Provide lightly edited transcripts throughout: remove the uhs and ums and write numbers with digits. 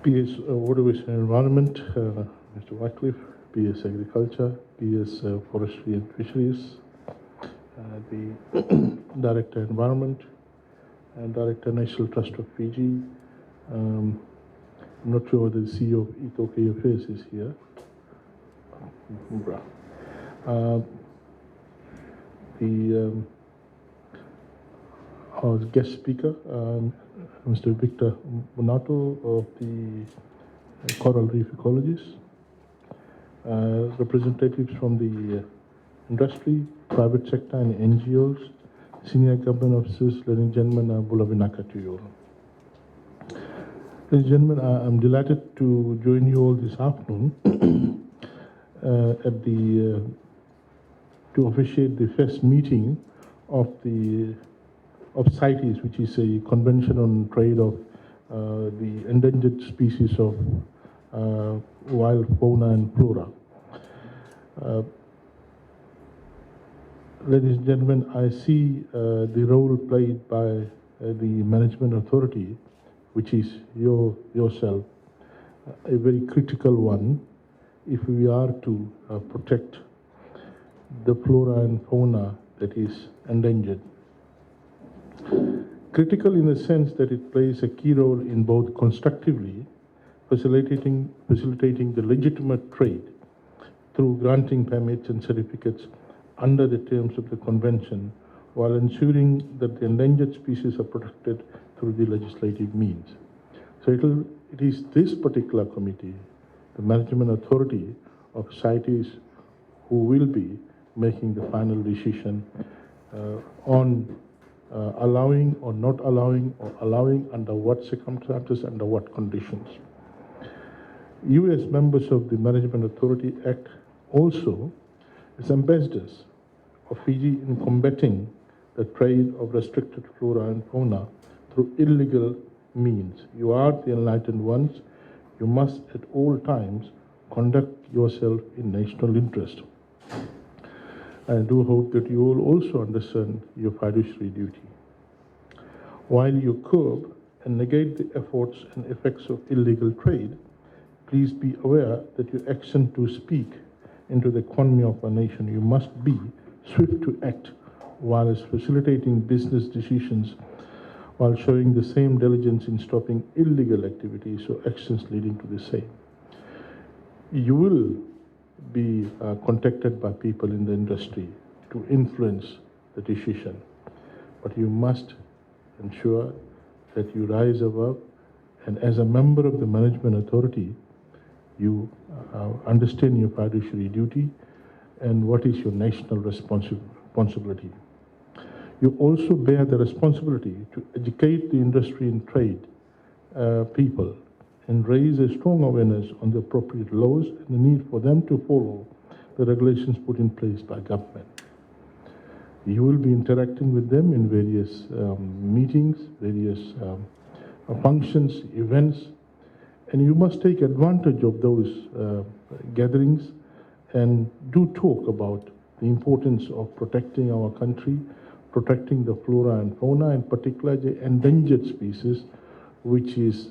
PS Waterways and Environment, Mr. Wycliffe, PS Agriculture, PS Forestry and Fisheries, the Director Environment, and Director National Trust of Fiji. I'm not sure whether the CEO of Ethiopia Affairs is here. Our guest speaker, Mr. Victor Bonato of the Coral Reef Ecologists, representatives from the industry, private sector and NGOs, senior government officers, ladies and gentlemen, Bulavinaka to you all. Ladies and gentlemen, I'm delighted to join you all this afternoon to officiate the first meeting of CITES, which is a convention on trade of the endangered species of wild fauna and flora. Ladies and gentlemen, I see the role played by the management authority, which is yourself, a very critical one if we are to protect the flora and fauna that is endangered. Critical in the sense that it plays a key role in both constructively facilitating the legitimate trade through granting permits and certificates under the terms of the convention, while ensuring that the endangered species are protected through the legislative means. So it is this particular committee, the management authority of CITES, who will be making the final decision on allowing or not allowing, or allowing under what circumstances, under what conditions. You as members of the Management Authority act also as ambassadors of Fiji in combating the trade of restricted flora and fauna through illegal means. You are the enlightened ones. You must at all times conduct yourself in national interest. I do hope that you will also understand your fiduciary duty. While you curb and negate the efforts and effects of illegal trade, please be aware that your action to speak into the economy of our nation, you must be swift to act while facilitating business decisions, while showing the same diligence in stopping illegal activities or actions leading to the same. You will be contacted by people in the industry to influence the decision, but you must ensure that you rise above, and as a member of the management authority, you understand your fiduciary duty and what is your national responsibility. You also bear the responsibility to educate the industry and trade people and raise a strong awareness on the appropriate laws and the need for them to follow the regulations put in place by government. You will be interacting with them in various meetings, various functions, events, and you must take advantage of those gatherings and do talk about the importance of protecting our country, protecting the flora and fauna, and particularly the endangered species, which is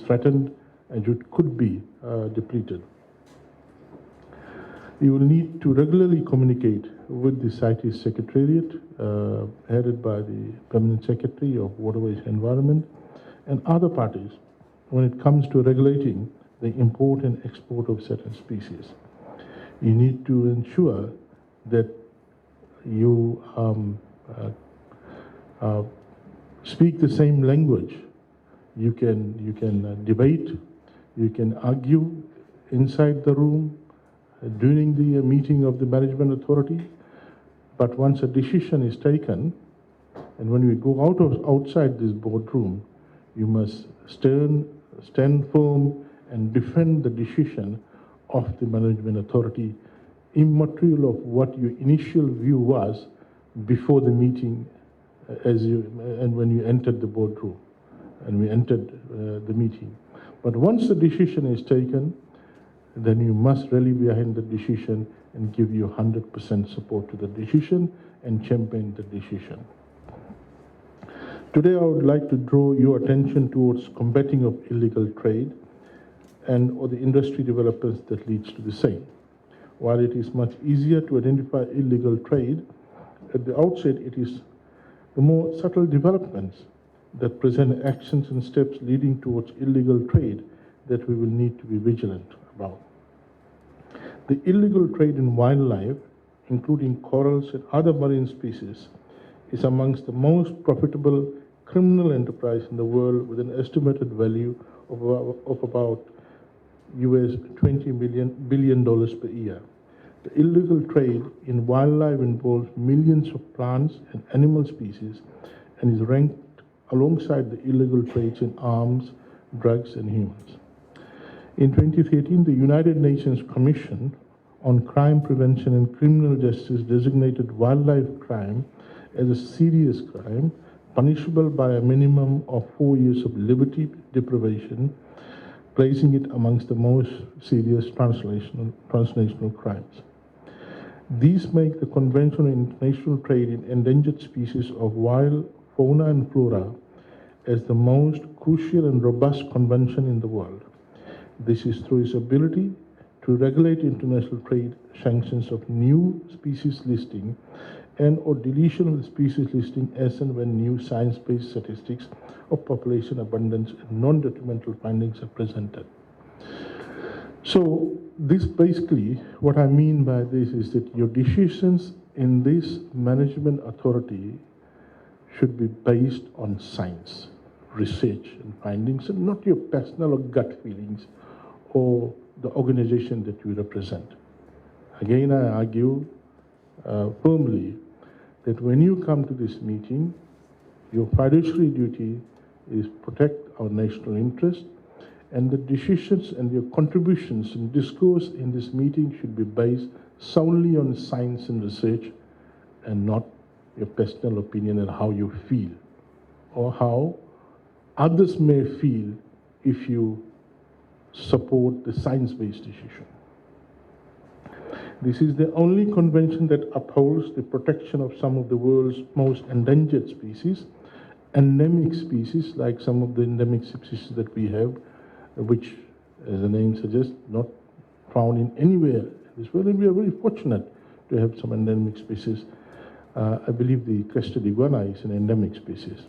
threatened and it could be depleted. You will need to regularly communicate with the CITES Secretariat, headed by the Permanent Secretary of Waterways and Environment, and other parties when it comes to regulating the import and export of certain species. You need to ensure that you speak the same language. You can debate, you can argue inside the room during the meeting of the management authority, but once a decision is taken, and when we go outside this boardroom, you must stand firm and defend the decision of the management authority, immaterial of what your initial view was before the meeting, and when you entered the boardroom, and we entered the meeting. But once the decision is taken, then you must rally behind the decision and give your 100% support to the decision and champion the decision. Today, I would like to draw your attention towards combating of illegal trade or the industry developments that leads to the same. While it is much easier to identify illegal trade, at the outset it is the more subtle developments that present actions and steps leading towards illegal trade that we will need to be vigilant about. The illegal trade in wildlife, including corals and other marine species, is amongst the most profitable criminal enterprise in the world, with an estimated value of about US $20 billion per year. The illegal trade in wildlife involves millions of plants and animal species and is ranked alongside the illegal trades in arms, drugs, and humans. In 2013, the United Nations Commission on Crime Prevention and Criminal Justice designated wildlife crime as a serious crime, punishable by a minimum of 4 years of liberty deprivation, placing it amongst the most serious transnational crimes. These make the Convention on International Trade in Endangered Species of Wild Fauna and Flora as the most crucial and robust convention in the world. This is through its ability to regulate international trade, sanctions of new species listing, and or deletion of the species listing as and when new science-based statistics of population abundance and non-detrimental findings are presented. So this basically, what I mean by this is that your decisions in this management authority should be based on science, research and findings, and not your personal or gut feelings or the organization that you represent. Again, I argue firmly that when you come to this meeting, your fiduciary duty is protect our national interest, and the decisions and your contributions and discourse in this meeting should be based solely on science and research and not your personal opinion and how you feel or how others may feel if you support the science-based decision. This is the only convention that upholds the protection of some of the world's most endangered species, endemic species, like some of the endemic species that we have, which, as the name suggests, not found in anywhere in this world, and we are very fortunate to have some endemic species. I believe the crested iguana is an endemic species.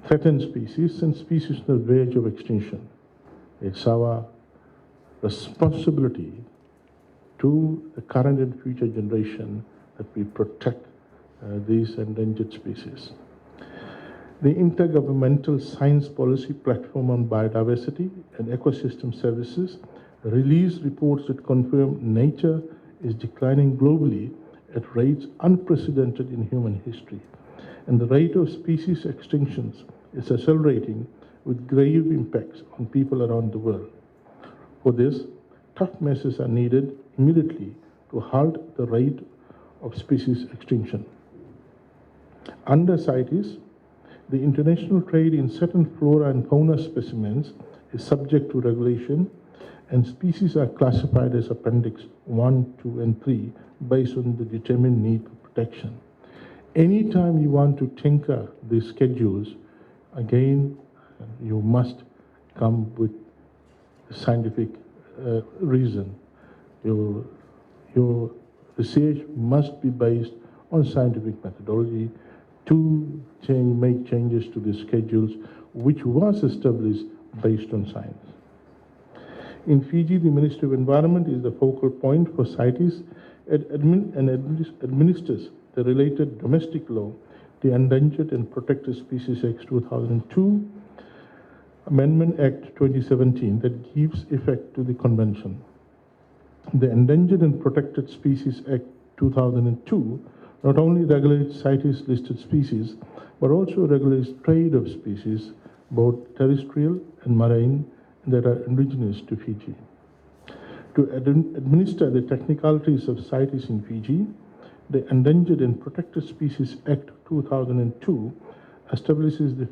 Threatened species and species on the verge of extinction. It's our responsibility to the current and future generation that we protect these endangered species. The Intergovernmental Science Policy Platform on Biodiversity and Ecosystem Services released reports that confirm nature is declining globally at rates unprecedented in human history, and the rate of species extinctions is accelerating with grave impacts on people around the world. For this, tough measures are needed immediately to halt the rate of species extinction. Under CITES, the international trade in certain flora and fauna specimens is subject to regulation, and species are classified as Appendix 1, 2, and 3 based on the determined need for protection. Anytime you want to tinker these schedules, again, you must come with scientific reason. Your research must be based on scientific methodology to make changes to the schedules, which was established based on science. In Fiji, the Ministry of Environment is the focal point for CITES and administers the related domestic law, the Endangered and Protected Species Act 2002, Amendment Act 2017, that gives effect to the Convention. The Endangered and Protected Species Act 2002 not only regulates CITES listed species, but also regulates trade of species, both terrestrial and marine, that are indigenous to Fiji. To administer the technicalities of CITES in Fiji, the Endangered and Protected Species Act 2002 establishes the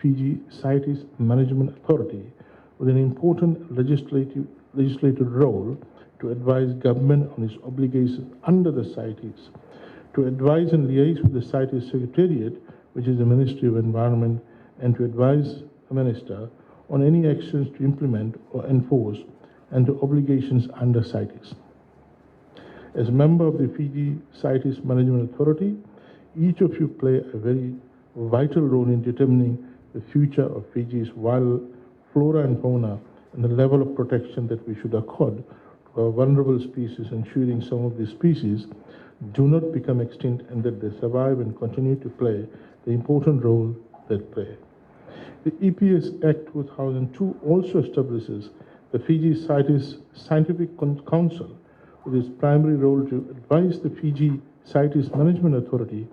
Fiji CITES Management Authority with an important legislative role to advise government on its obligations under the CITES, to advise and liaise with the CITES Secretariat which is the Ministry of Environment, and to advise the Minister on any actions to implement or enforce and the obligations under CITES. As a member of the Fiji CITES Management Authority, each of you play a very vital role in determining the future of Fiji's wild flora and fauna and the level of protection that we should accord to our vulnerable species, ensuring some of these species do not become extinct and that they survive and continue to play the important role they play. The EPS Act 2002 also establishes the Fiji CITES Scientific Council with its primary role to advise the Fiji CITES Management Authority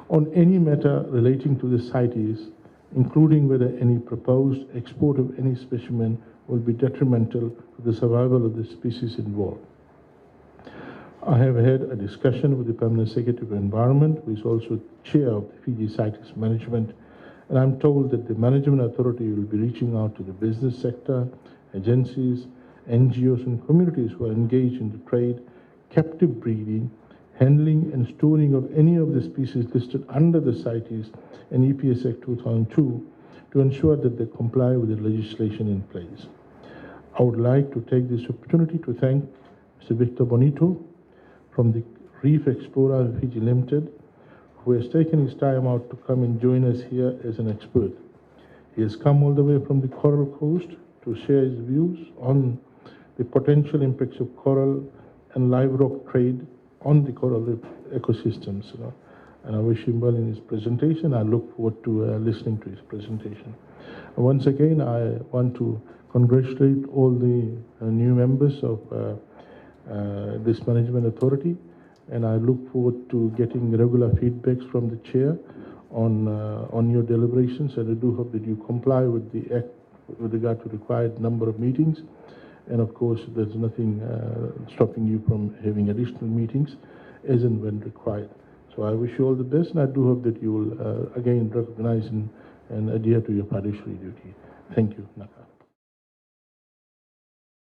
on any matter relating to the CITES, including whether any proposed export of any specimen will be detrimental to the survival of the species involved. I have had a discussion with the Permanent Secretary of Environment, who is also chair of the Fiji CITES Management, and I'm told that the Management Authority will be reaching out to the business sector, agencies, NGOs and communities who are engaged in the trade, captive breeding, handling and storing of any of the species listed under the CITES and EPS Act 2002 to ensure that they comply with the legislation in place. I would like to take this opportunity to thank Mr. Victor Bonito from the Reef Explorer Fiji Limited, who has taken his time out to come and join us here as an expert. He has come all the way from the Coral Coast to share his views on the potential impacts of coral and live rock trade on the coral ecosystems. And I wish him well in his presentation. I look forward to listening to his presentation. And once again, I want to congratulate all the new members of this Management Authority, and I look forward to getting regular feedbacks from the chair on your deliberations, and I do hope that you comply with the Act with regard to required number of meetings. And of course, there's nothing stopping you from having additional meetings as and when required. So I wish you all the best, and I do hope that you will again recognize and adhere to your fiduciary duty. Thank you, Naka.